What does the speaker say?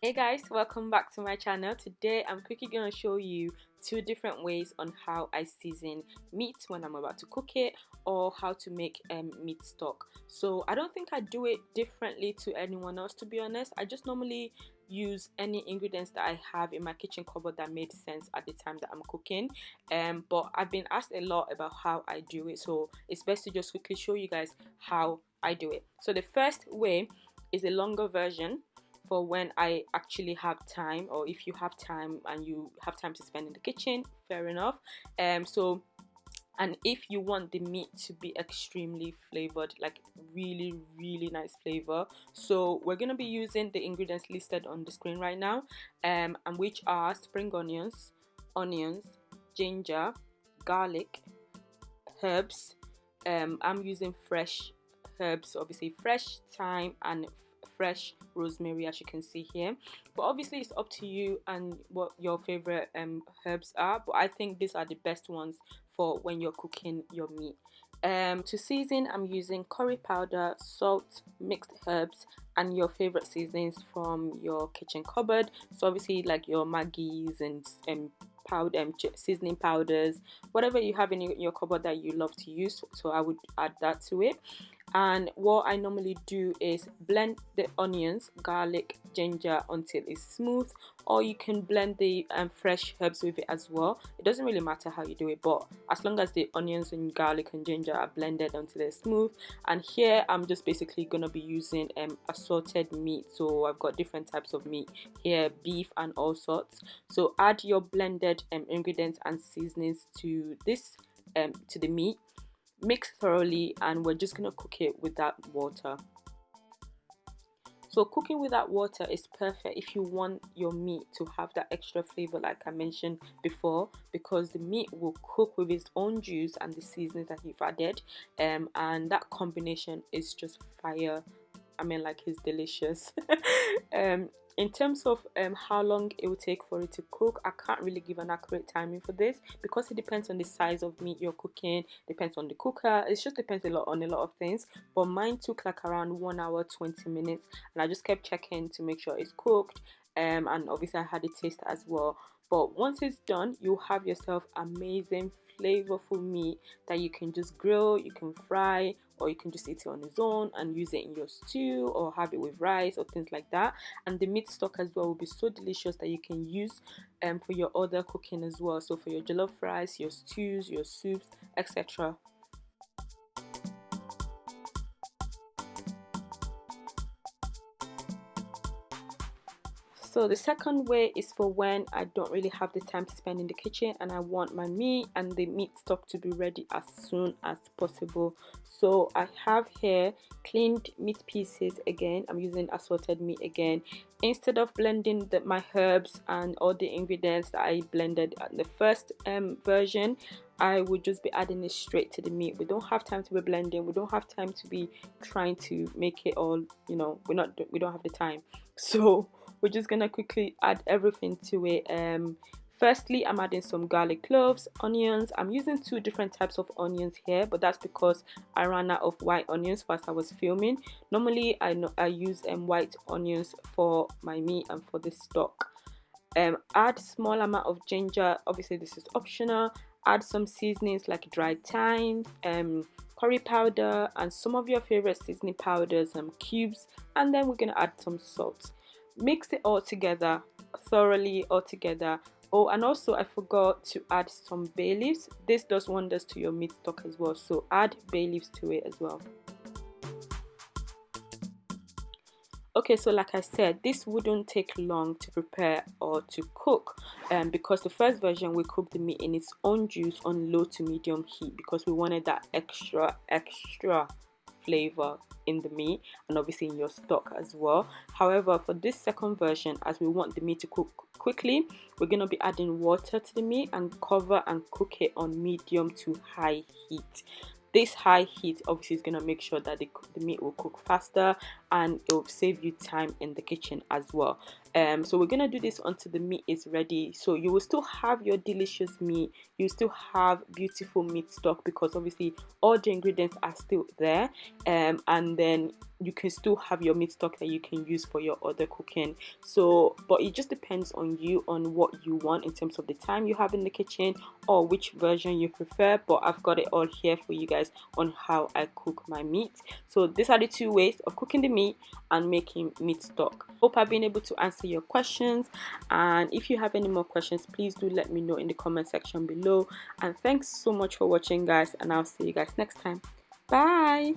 Hey guys, welcome back to my channel. Today I'm quickly going to show you two different ways on how I season meat when I'm about to cook it, or how to make meat stock. So I don't think I do it differently to anyone else, to be honest. I just normally use any ingredients that I have in my kitchen cupboard that made sense at the time that I'm cooking. But I've been asked a lot about how I do it, so it's best to just quickly show you guys how I do it. So the first way is a longer version for when I actually have time, or if you have time and you have time to spend in the kitchen, fair enough. And if you want the meat to be extremely flavored, like really nice flavor, so we're gonna be using the ingredients listed on the screen right now, and which are spring onions, ginger, garlic, herbs. I'm using fresh herbs, obviously fresh thyme and fresh rosemary, as you can see here. But obviously it's up to you and what your favorite herbs are, but I think these are the best ones for when you're cooking your meat. To season, I'm using curry powder, salt, mixed herbs, and your favorite seasonings from your kitchen cupboard. So obviously like your Maggi's and powder, seasoning powders, whatever you have in your cupboard that you love to use. So I would add that to it. And what I normally do is blend the onions, garlic, ginger until it's smooth, or you can blend the fresh herbs with it as well. It doesn't really matter how you do it, but as long as the onions and garlic and ginger are blended until they're smooth. And here I'm just basically gonna be using assorted meat. So I've got different types of meat here, beef and all sorts. So add your blended ingredients and seasonings to this to the meat. Mix thoroughly, and we're just gonna cook it without water. So cooking without water is perfect if you want your meat to have that extra flavor, like I mentioned before, because the meat will cook with its own juice and the seasonings that you've added, and that combination is just fire. I mean, like, it's delicious. um, in terms of how long it will take for it to cook, I can't really give an accurate timing for this because it depends on the size of meat you're cooking, depends on the cooker. It just depends a lot on a lot of things. But mine took like around 1 hour 20 minutes, and I just kept checking to make sure it's cooked. And obviously I had a taste as well. But once it's done, you have yourself amazing flavorful meat that you can just grill, you can fry, or you can just eat it on its own and use it in your stew or have it with rice or things like that. And the meat stock as well will be so delicious that you can use for your other cooking as well, so for your jollof rice, your stews, your soups, etc. So the second way is for when I don't really have the time to spend in the kitchen and I want my meat and the meat stock to be ready as soon as possible. So I have here cleaned meat pieces again. I'm using assorted meat again. Instead of blending my herbs and all the ingredients that I blended at the first version, I would just be adding it straight to the meat. We don't have time to be blending. We don't have time to be trying to make it all, we don't have the time. So we're just gonna quickly add everything to it. Firstly, I'm adding some garlic cloves, onions. I'm using two different types of onions here, but that's because I ran out of white onions whilst I was filming. Normally I use white onions for my meat and for the stock. Add small amount of ginger, obviously this is optional. Add some seasonings like dried thyme, curry powder, and some of your favorite seasoning powders and cubes, and then we're gonna add some salt. Mix it all together, thoroughly all together. Oh, and also I forgot to add some bay leaves. This does wonders to your meat stock as well, so add bay leaves to it as well. Okay, so like I said, this wouldn't take long to prepare or to cook, because the first version we cooked the meat in its own juice on low to medium heat because we wanted that extra flavor in the meat and obviously in your stock as well. However, for this second version, as we want the meat to cook quickly, we're going to be adding water to the meat and cover and cook it on medium to high heat. This high heat obviously is going to make sure that the meat will cook faster and it will save you time in the kitchen as well. So we're gonna do this until the meat is ready. So you will still have your delicious meat, you still have beautiful meat stock, because obviously all the ingredients are still there, and then you can still have your meat stock that you can use for your other cooking. So but it just depends on you, on what you want in terms of the time you have in the kitchen, or which version you prefer. But I've got it all here for you guys on how I cook my meat. So these are the two ways of cooking the meat and making meat stock. Hope I've been able to answer your questions, and if you have any more questions, please do let me know in the comment section below. And thanks so much for watching, guys, and I'll see you guys next time. Bye.